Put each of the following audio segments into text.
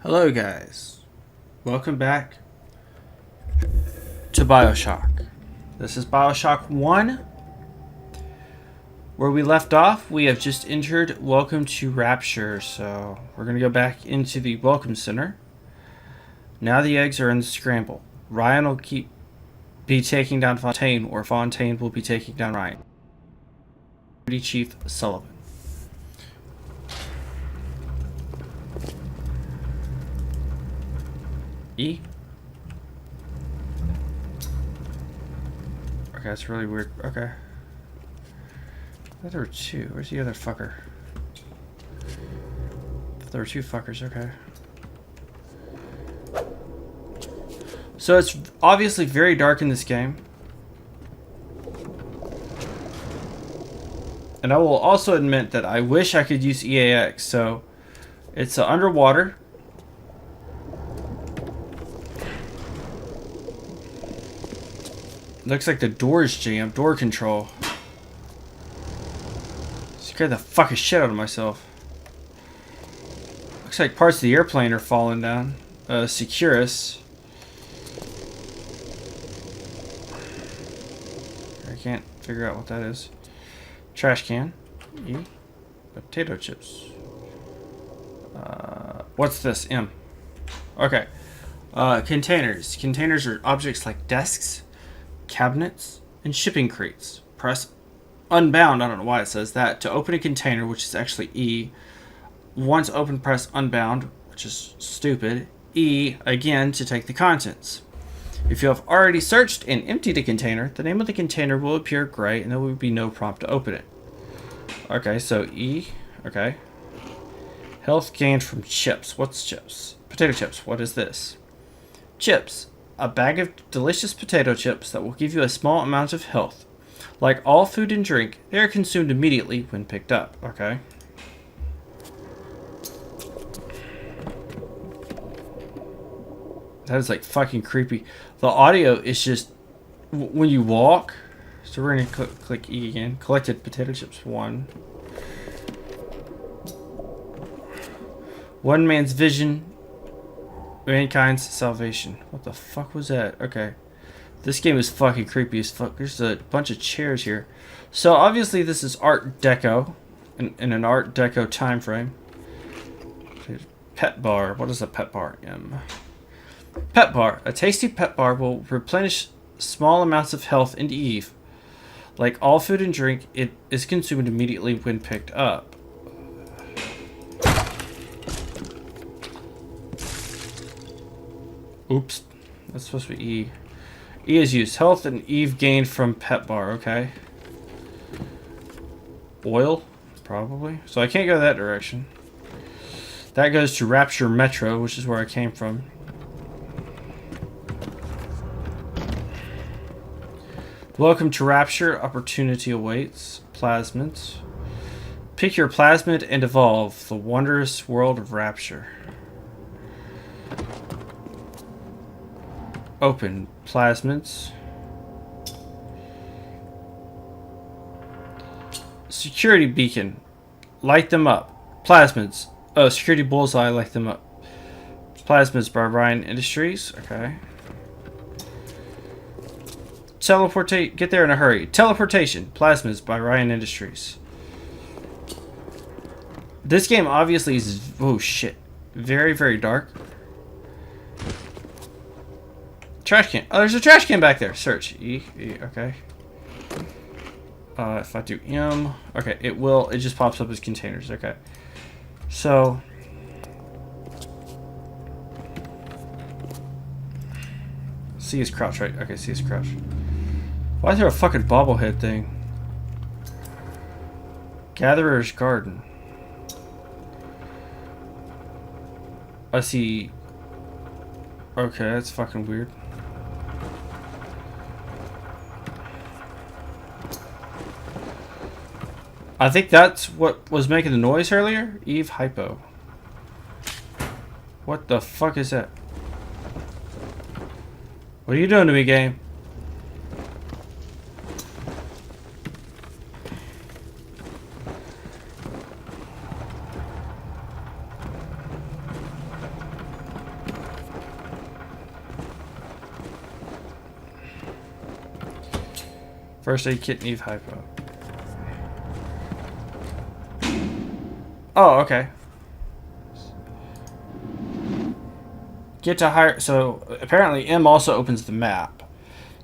Hello guys, welcome back to BioShock. This is BioShock 1. Where we left off, we have just entered Welcome to Rapture, so we're going to go back into the Welcome Center. Now the eggs are in the scramble. Ryan will be taking down Fontaine, or Fontaine will be taking down Ryan. Chief Sullivan. E? Okay, that's really weird. Okay. There were two. Where's the other fucker? There were two fuckers, okay. So it's obviously very dark in this game. And I will also admit that I wish I could use EAX. So it's underwater. Looks like the door is jammed. Door control. Scared the fucking shit out of myself. Looks like parts of the airplane are falling down. Securus. I can't figure out what that is. Trash can. E. Potato chips. What's this? M. Okay. Containers. Containers are objects like desks, cabinets, and shipping crates. Press unbound, I don't know why it says that, to open a container, which is actually E. Once open, press unbound, which is stupid. E, again, to take the contents. If you have already searched and emptied a container, the name of the container will appear gray and there will be no prompt to open it. Okay, so E, okay. Health gained from chips. What's chips? Potato chips. What is this? Chips. A bag of delicious potato chips that will give you a small amount of health. Like all food and drink, they are consumed immediately when picked up. Okay. That is like fucking creepy. The audio is just when you walk. So we're gonna click E again. Collected potato chips 1. One man's vision. Mankind's salvation. What the fuck was that? Okay. This game is fucking creepy as fuck. There's a bunch of chairs here. So obviously this is Art Deco. In an Art Deco time frame. Pet bar. What is a pet bar? Pet bar. A tasty pet bar will replenish small amounts of health into Eve. Like all food and drink, it is consumed immediately when picked up. Oops. That's supposed to be E. E is used. Health and Eve gained from pet bar. Okay. Oil? Probably. So I can't go that direction. That goes to Rapture Metro, which is where I came from. Welcome to Rapture. Opportunity awaits. Plasmids. Pick your plasmid and evolve. The wondrous world of Rapture. Open plasmids. Security beacon. Light them up. Plasmids. Oh, security bullseye. Light them up. Plasmids by Ryan Industries. Okay. Teleportate. Get there in a hurry. Teleportation. Plasmids by Ryan Industries. This game obviously is... Oh, shit. Very, very dark. Trash can. Oh, there's a trash can back there. Search. E. Okay. If I do M. Okay, it will. It just pops up as containers. Okay. So. C is crouch, right? Okay, C is crouch. Why is there a fucking bobblehead thing? Gatherer's Garden. I see. Okay, that's fucking weird. I think that's what was making the noise earlier. Eve Hypo. What the fuck is that? What are you doing to me, game? First aid kit and Eve hypo. Oh, okay. Get to higher... So, apparently M also opens the map.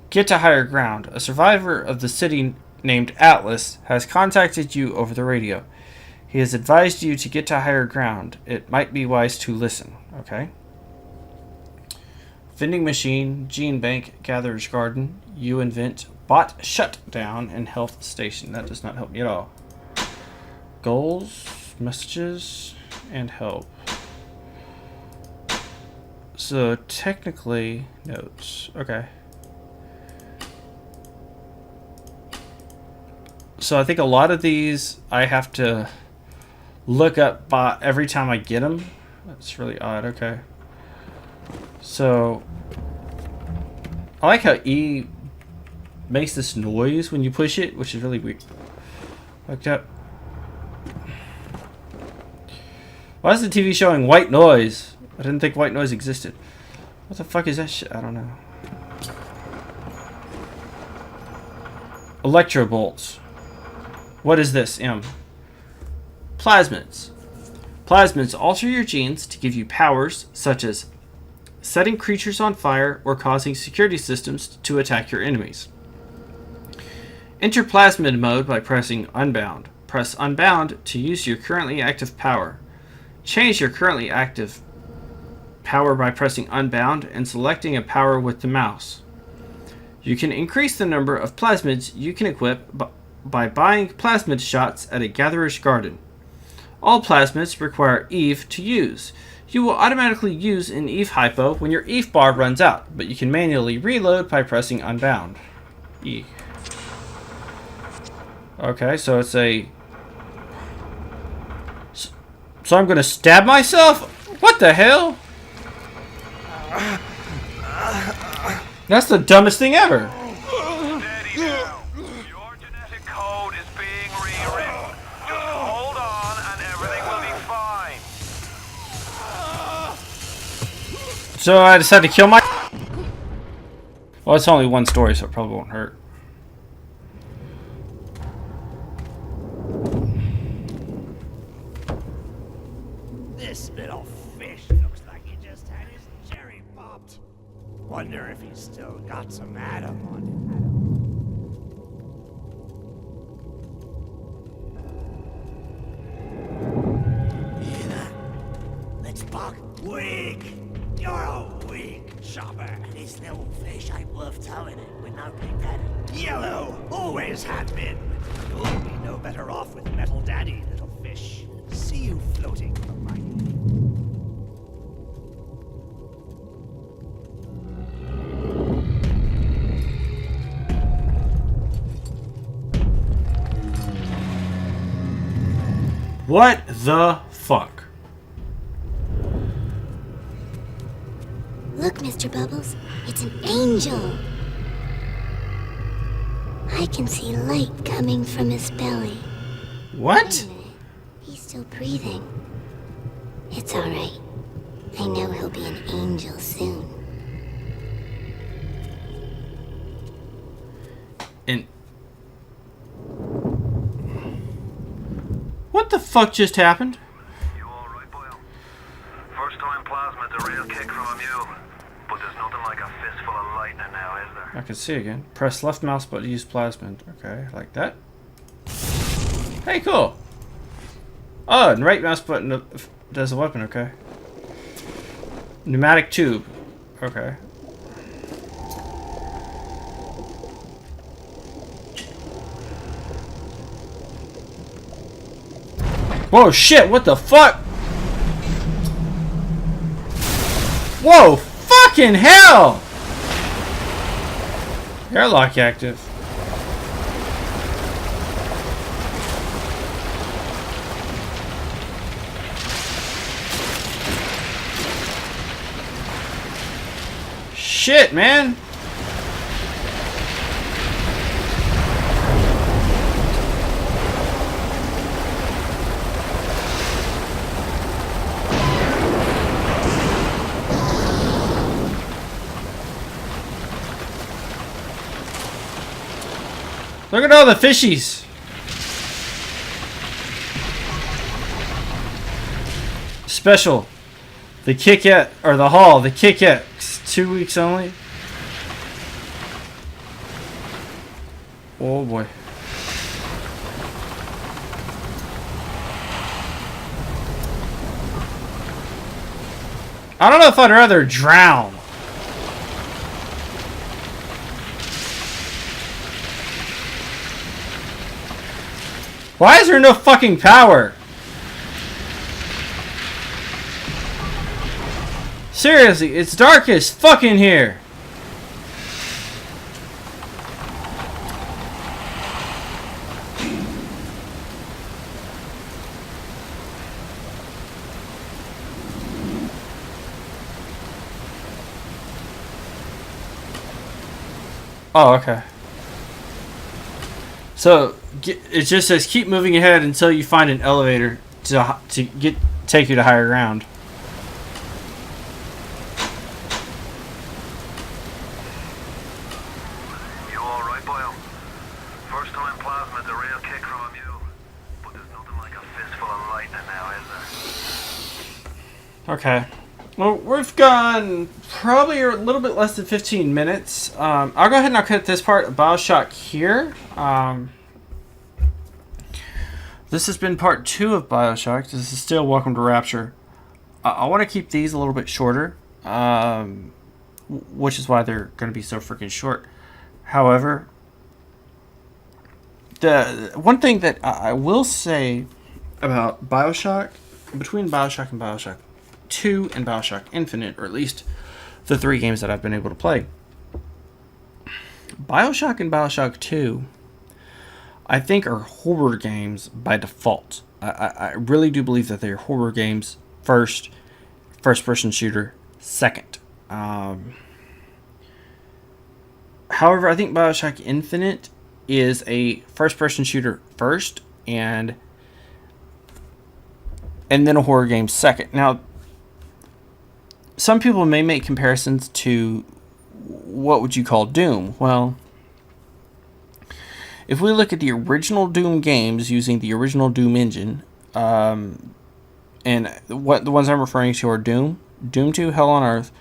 Get to higher ground. A survivor of the city named Atlas has contacted you over the radio. He has advised you to get to higher ground. It might be wise to listen. Okay. Vending machine, gene bank, gatherer's garden, you invent, bot shutdown, and health station. That does not help me at all. Goals, messages, and help. So technically, notes. Okay. So I think a lot of these I have to look up every time I get them. That's really odd. Okay. So I like how E makes this noise when you push it, which is really weird. Like that. Why is the TV showing white noise? I didn't think white noise existed. What the fuck is that shit? I don't know. Electro bolts. What is this, M? Plasmids. Plasmids alter your genes to give you powers such as setting creatures on fire or causing security systems to attack your enemies. Enter plasmid mode by pressing Unbound. Press Unbound to use your currently active power. Change your currently active power by pressing Unbound and selecting a power with the mouse. You can increase the number of plasmids you can equip by buying plasmid shots at a gatherer's garden. All plasmids require Eve to use. You will automatically use an Eve hypo when your Eve bar runs out, but you can manually reload by pressing Unbound. E. Okay, so it's a... So I'm gonna stab myself? What the hell? That's the dumbest thing ever. Steady now. Your genetic code is being rewritten. Just hold on and everything will be fine. So I decided to kill my... Well, it's only one story, so it probably won't hurt. This little fish looks like he just had his cherry popped. Wonder if he's still got some Adam on him. Hear that? Let's buck. Weak. You're a weak shopper. This little fish ain't worth towing it with no big daddy. Yellow always had been. You'll be no better off with metal daddy, little fish. See you floating from my... What the fuck? Look, Mr. Bubbles, it's an angel. I can see light coming from his belly. What? Wait a minute. He's still breathing. It's all right. I know he'll be an angel soon. And... What the fuck just happened? You alright, boy? First time plasmid's a real kick from a mule. But there's nothing like a fistful of lightning now, is there? I can see again. Press left mouse button to use plasmid. Okay, like that. Hey, cool. Oh, and right mouse button does the weapon. Okay. Pneumatic tube. Okay. Whoa, shit! What the fuck? Whoa, fucking hell! Airlock active. Shit, man. Look at all the fishies. Special. The Kit-Kat, or the Hall, the Kit-Kat, 2 weeks only. Oh boy. I don't know if I'd rather drown. Why is there no fucking power? Seriously, it's dark as fuck in here. Oh, okay. So it just says keep moving ahead until you find an elevator to take you to higher ground. You alright, Boyle? First time plasma's a real kick from a mule. But there's nothing like a fistful of lightning now, is there? Okay. Well, we've gone probably a little bit less than 15 minutes. I'll go ahead and I'll cut this part of BioShock here. This has been part 2 of BioShock. This is still Welcome to Rapture. I want to keep these a little bit shorter, which is why they're going to be so freaking short. However, the one thing that I will say about BioShock, between BioShock and BioShock 2 and BioShock Infinite, or at least the 3 games that I've been able to play, BioShock and BioShock 2, I think, are horror games by default. I really do believe that they're horror games first person shooter second. However, I think BioShock Infinite is a first person shooter first and then a horror game second. Now, some people may make comparisons to what would you call Doom. Well, if we look at the original Doom games using the original Doom engine, and what the ones I'm referring to are Doom 2, Hell on Earth,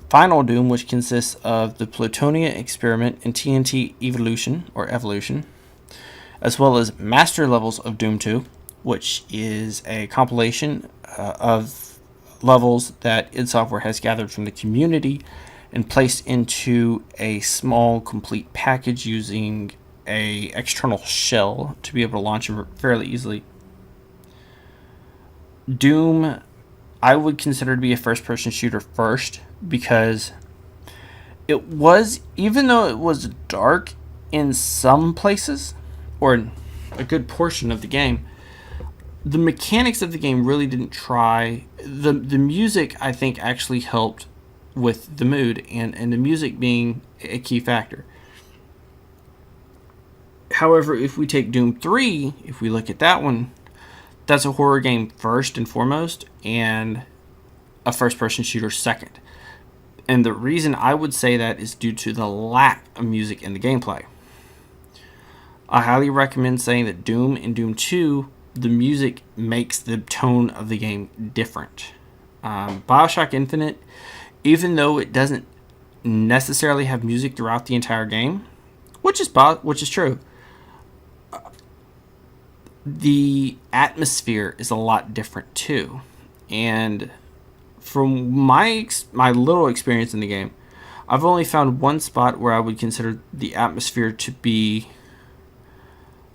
Final Doom, which consists of the Plutonia Experiment and TNT Evolution, as well as Master Levels of Doom 2, which is a compilation of levels that id Software has gathered from the community and placed into a small complete package using a external shell to be able to launch them fairly easily. Doom, I would consider to be a first-person shooter first, because it was, even though it was dark in some places, or a good portion of the game, the mechanics of the game really didn't try. The music, I think, actually helped with the mood, and the music being a key factor. However, if we take Doom 3, if we look at that one, that's a horror game first and foremost, and a first-person shooter second. And the reason I would say that is due to the lack of music in the gameplay. I highly recommend saying that Doom and Doom 2, the music makes the tone of the game different. BioShock Infinite, even though it doesn't necessarily have music throughout the entire game, which is true, the atmosphere is a lot different too. And from my little experience in the game, I've only found one spot where I would consider the atmosphere to be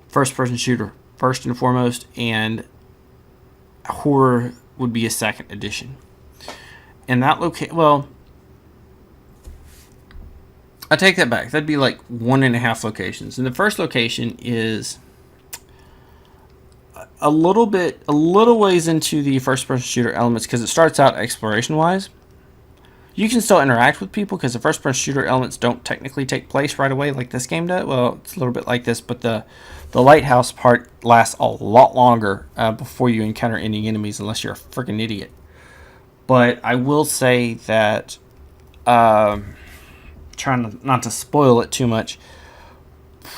first-person shooter first and foremost, and horror would be a second addition. And that well, I take that back. That'd be like 1.5 locations. And the first location is a little ways into the first-person shooter elements, because it starts out exploration-wise. You can still interact with people because the first-person shooter elements don't technically take place right away like this game does. Well, it's a little bit like this, but the lighthouse part lasts a lot longer before you encounter any enemies, unless you're a freaking idiot. But I will say that, trying not to spoil it too much,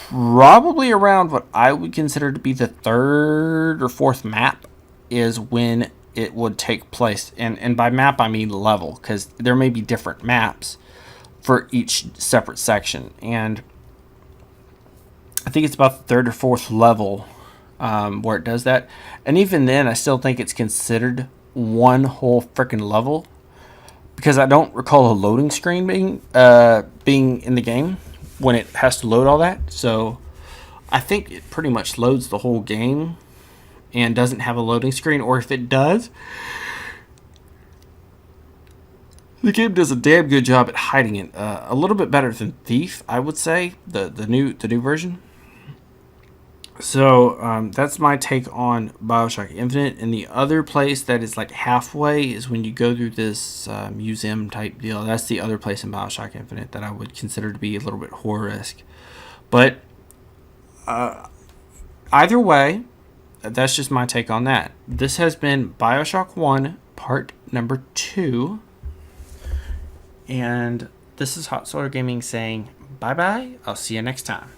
probably around what I would consider to be the third or fourth map is when it would take place. And by map, I mean level, because there may be different maps for each separate section. And I think it's about the third or fourth level where it does that. And even then, I still think it's considered one whole freaking level, because I don't recall a loading screen being in the game when it has to load all that. So I think it pretty much loads the whole game and doesn't have a loading screen. Or if it does, the game does a damn good job at hiding it. A little bit better than Thief, I would say, the new version. So that's my take on BioShock Infinite. And the other place that is like halfway is when you go through this museum type deal. That's the other place in BioShock Infinite that I would consider to be a little bit horror-esque. But either way, that's just my take on that. This has been BioShock 1, part number 2. And this is Hot Solar Gaming saying bye-bye. I'll see you next time.